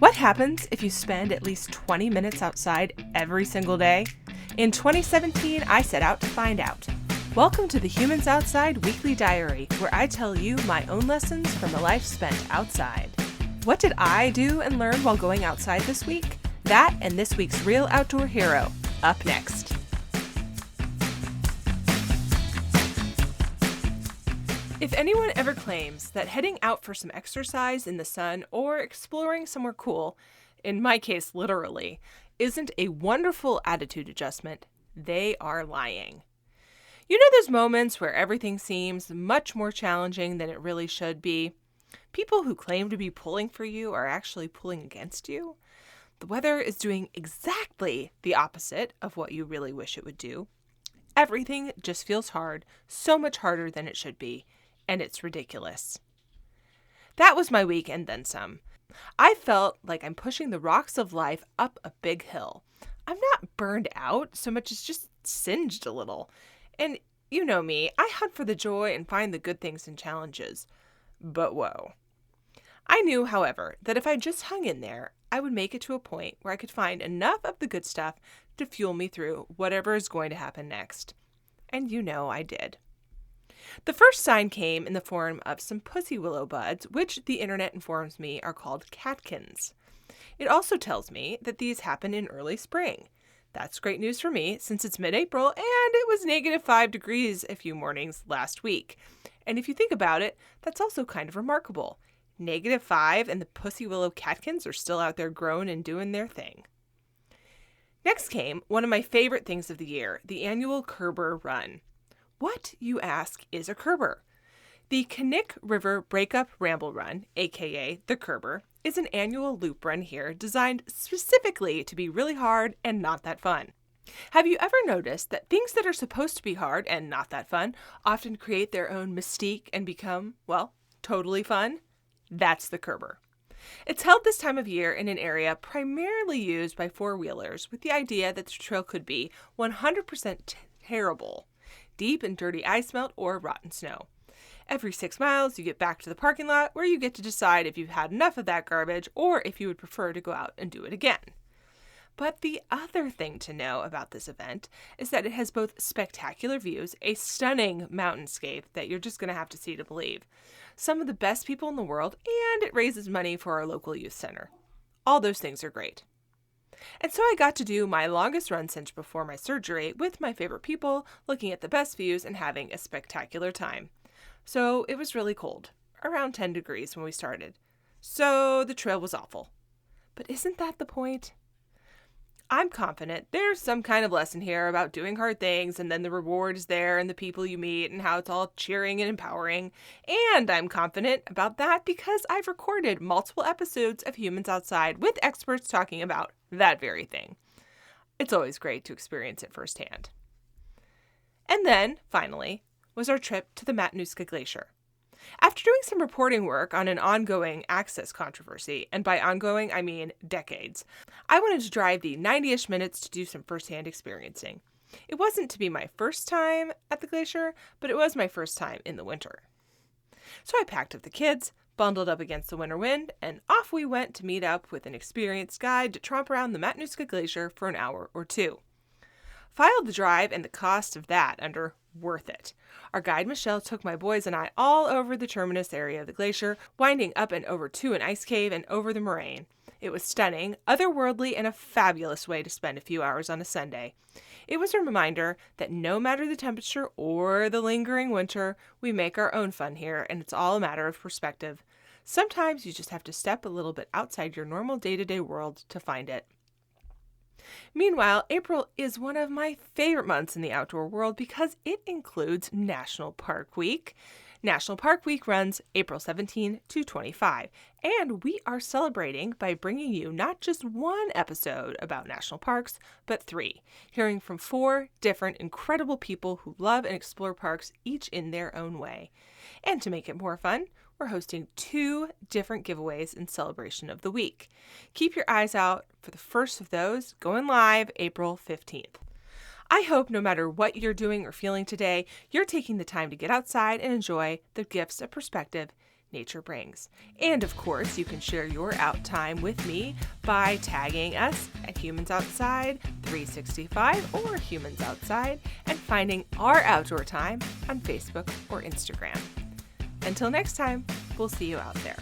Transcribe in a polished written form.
What happens if you spend at least 20 minutes outside every single day? In 2017, I set out to find out. Welcome to the Humans Outside Weekly Diary, where I tell you my own lessons from a life spent outside. What did I do and learn while going outside this week? That and this week's Real Outdoor Hero, up next. If anyone ever claims that heading out for some exercise in the sun or exploring somewhere cool, in my case literally, isn't a wonderful attitude adjustment, they are lying. You know those moments where everything seems much more challenging than it really should be? People who claim to be pulling for you are actually pulling against you? The weather is doing exactly the opposite of what you really wish it would do. Everything just feels hard, so much harder than it should be. And it's ridiculous. That was my week and then some. I felt like I'm pushing the rocks of life up a big hill. I'm not burned out so much as just singed a little. And you know me, I hunt for the joy and find the good things in challenges. But whoa. I knew, however, that if I just hung in there, I would make it to a point where I could find enough of the good stuff to fuel me through whatever is going to happen next. And you know I did. The first sign came in the form of some pussy willow buds, which the internet informs me are called catkins. It also tells me that these happen in early spring. That's great news for me since it's mid-April and it was -5 degrees a few mornings last week. And if you think about it, that's also kind of remarkable. -5 and the pussy willow catkins are still out there growing and doing their thing. Next came one of my favorite things of the year, the annual Kerber Run. What, you ask, is a Kerber? The Knik River Breakup Ramble Run, aka the Kerber, is an annual loop run here designed specifically to be really hard and not that fun. Have you ever noticed that things that are supposed to be hard and not that fun often create their own mystique and become, well, totally fun? That's the Kerber. It's held this time of year in an area primarily used by four-wheelers with the idea that the trail could be 100% terrible. Deep and dirty ice melt or rotten snow. Every 6 miles, you get back to the parking lot where you get to decide if you've had enough of that garbage or if you would prefer to go out and do it again. But the other thing to know about this event is that it has both spectacular views, a stunning mountainscape that you're just going to have to see to believe, some of the best people in the world, and it raises money for our local youth center. All those things are great. And so I got to do my longest run since before my surgery with my favorite people, looking at the best views and having a spectacular time. So it was really cold, around 10 degrees when we started. So the trail was awful. But isn't that the point? I'm confident there's some kind of lesson here about doing hard things and then the reward is there and the people you meet and how it's all cheering and empowering. And I'm confident about that because I've recorded multiple episodes of Humans Outside with experts talking about that very thing. It's always great to experience it firsthand. And then, finally, was our trip to the Matanuska Glacier. After doing some reporting work on an ongoing access controversy, and by ongoing I mean decades, I wanted to drive the 90-ish minutes to do some firsthand experiencing. It wasn't to be my first time at the glacier, but it was my first time in the winter. So I packed up the kids, bundled up against the winter wind, and off we went to meet up with an experienced guide to tromp around the Matanuska Glacier for an hour or two. Filed the drive and the cost of that under worth it. Our guide Michelle took my boys and I all over the terminus area of the glacier, winding up and over to an ice cave and over the moraine. It was stunning, otherworldly, and a fabulous way to spend a few hours on a Sunday. It was a reminder that no matter the temperature or the lingering winter, we make our own fun here, and it's all a matter of perspective. Sometimes you just have to step a little bit outside your normal day-to-day world to find it. Meanwhile, April is one of my favorite months in the outdoor world because it includes National Park Week. National Park Week runs April 17 to 25, and we are celebrating by bringing you not just one episode about national parks, but 3, hearing from 4 different incredible people who love and explore parks, each in their own way. And to make it more fun, we're hosting 2 different giveaways in celebration of the week. Keep your eyes out for the first of those, going live April 15th. I hope no matter what you're doing or feeling today, you're taking the time to get outside and enjoy the gifts of perspective nature brings. And of course, you can share your out time with me by tagging us at Humans Outside 365 or Humans Outside and finding our outdoor time on Facebook or Instagram. Until next time, we'll see you out there.